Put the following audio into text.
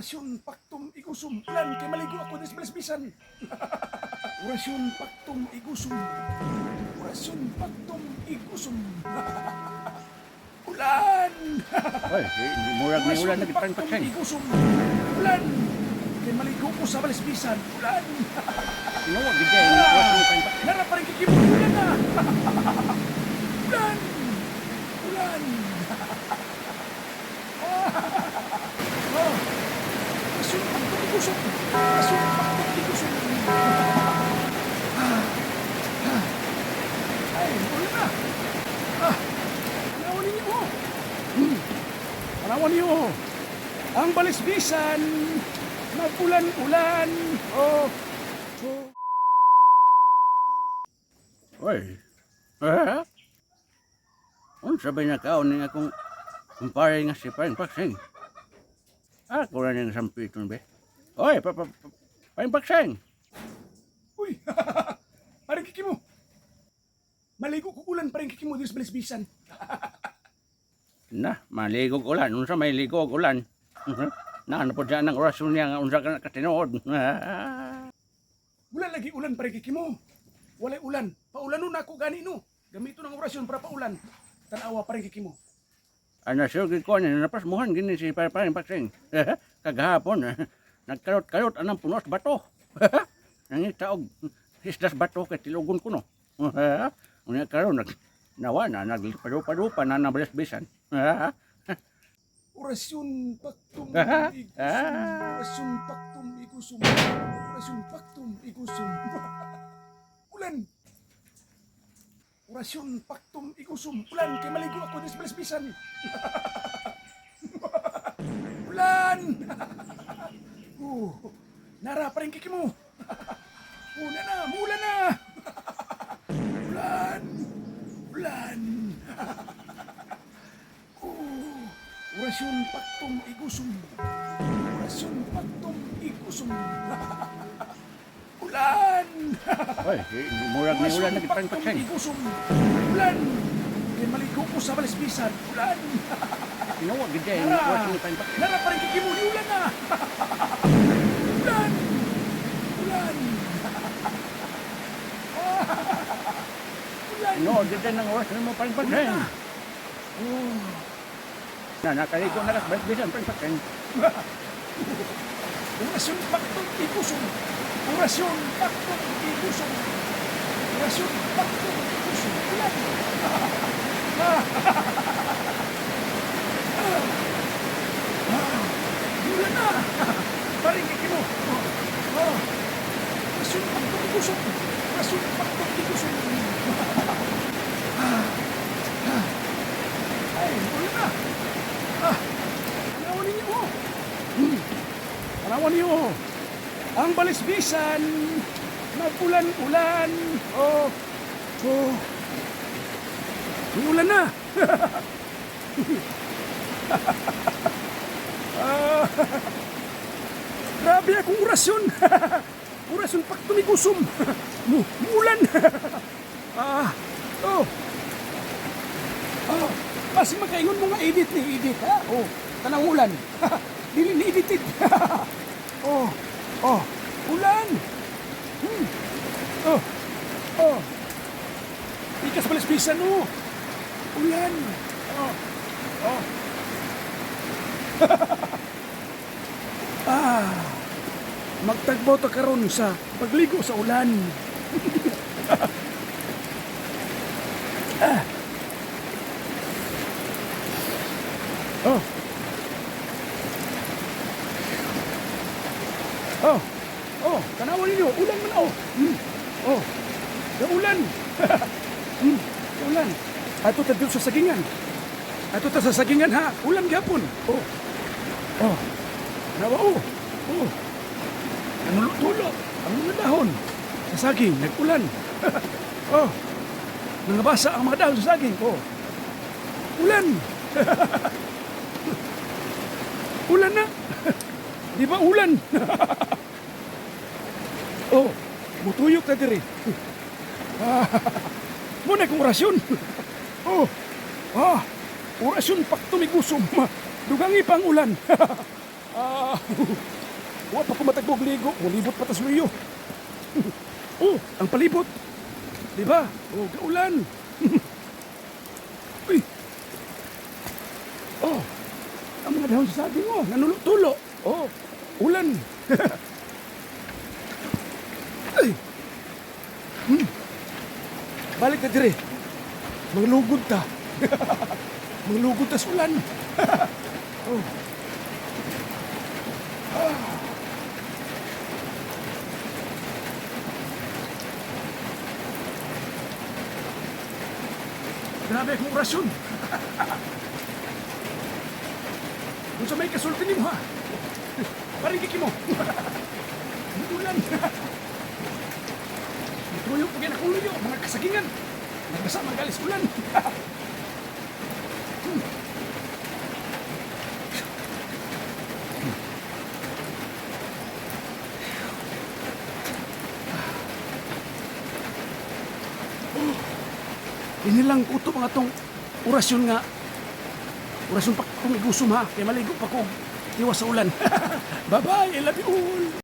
Orasyon paktum igusum. Ulan kay maligo ako des belas-bisan. Orasyon paktum igusum. Orasyon paktum igusum. Ulan! Oy, murag ni ulan lagi Orasyon paktum pang igusum. Ulan! Kay maligo ko sa belas-bisan. Ulan! No, gid ni ulan pang Nara pa rin kikibot. Ulan na! Ulan! Ulan! Oh! Orasyon paktum igusum. Orasyon paktum igusum. Ay, ulan na! Panawan ninyo ho! Panawan niyo ho! Ang balisbisan! Nag-ulan-ulan! Oh! Oh! Oy. Ha? Unsa ba na kaon ni akong kumpare nga si Pang Paksing? Ako na nang sampiton be. Oy, Pang Paksing. Uy! Parang kiki mo! Maligo ko ulan parang kiki mo sa balisbisan. Na, maligog ulan. Unsa may ligog ulan? Na ano po dyan ang orasyon niya nga unsa ka katinood. Wala lagi ulan parang kiki mo. Walay ulan. Paulanon ako gani no. Gamito ng orasyon para paulan. Tanawa parang kiki mo. Ano siya ko niya napasmuhan gini si Pang Paksing. Kagahapon nagkarot-karot anang punos bato. Nangita og hisdas bato kay tilugon ko no. Unya karon nawa na naglipadupa na nabalas-bisan. Orasyon paktum igusum. Orasyon paktum igusum. Orasyon paktum igusum. Ulan. Orasyon paktum igusum. Ulan kay maligo ako sa belas-bisan. Ulan. Nara pa rin kiki mo. Mula na, mula na. Ulan. Ulan. Orasyon paktum igusum. Orasyon paktum igusum. Ulan! Oy, murag ni ulan lagi Pang Paksing. Igusum. Ulan! Kaya maligo ko sa balisbisan. Ulan! Tinuwa gid ni orasyon ni Pang Paksing. Nara pa rin kikimuli. Ulan na! Ulan! Ulan! Ulan! No, gid nang orasyon mo Pang Paksing. Na nakaligo na kas balas-bisan Pang Paksing. Orasyon paktum igusum. Orasyon paktum igusum. Orasyon paktum igusum. Ulan! Ulan na! Paring kiki mo. Orasyon paktum igusum. Orasyon paktum igusum. Ay, ulan na! Panawan ninyo ho! Panawan niyo ho! Ang balisbisan! Nag-ulan-ulan! Oh! Oh! May ulan na! Grabe akong orasyon! Orasyon paktum igusum! Ulan! Oh! Kasi magkaingon mo nga edit ni edit, ha? Oh, tanang ulan. Dili ni edited. Oh, ulan. Oh. Ikas balas-bisan, oh. Ulan. Oh. Magtagbo ta karon sa pagligo sa ulan. Tanawan ninyo, ulan man ulan. Ulan. Ato ta dito sa sagingan. Ha. Ulan gyapon. Nawa Nanulo-tulo ang mga dahon sa saging, nag-ulan. Nangabasa ang mga dahon sa saging. Ulan. Ulan na. Di ba ulan? Mutuyok na diri. Muna kong orasyon. Orasyon paktum igusum. Dugangi pang ulan. Ah, wa pa ko matagbog ligo. Mulibot pa tas luyo. Oh, ang palibot. Di ba? Oh, gaulan. Uy. Oh, ang mga dahon sa saging mo, nanulo-tulo. Oh, ulan. Ay. Balik na dire. Manglugod ta. Manglugod ta sa ulan. Oh. Grabe akong orasyon. Kung sa may kasulti ni mo ha. Parang kiki mo. Ulan. Tuyo po yan akong luyo, mga kasagingan. Nagbasa magalis ulan. Inilang uto mga tong orasyon nga. Orasyon pa kong igusum ha. Kaya maligo pa ko. Iwas sa ulan. Bye-bye. I love you all.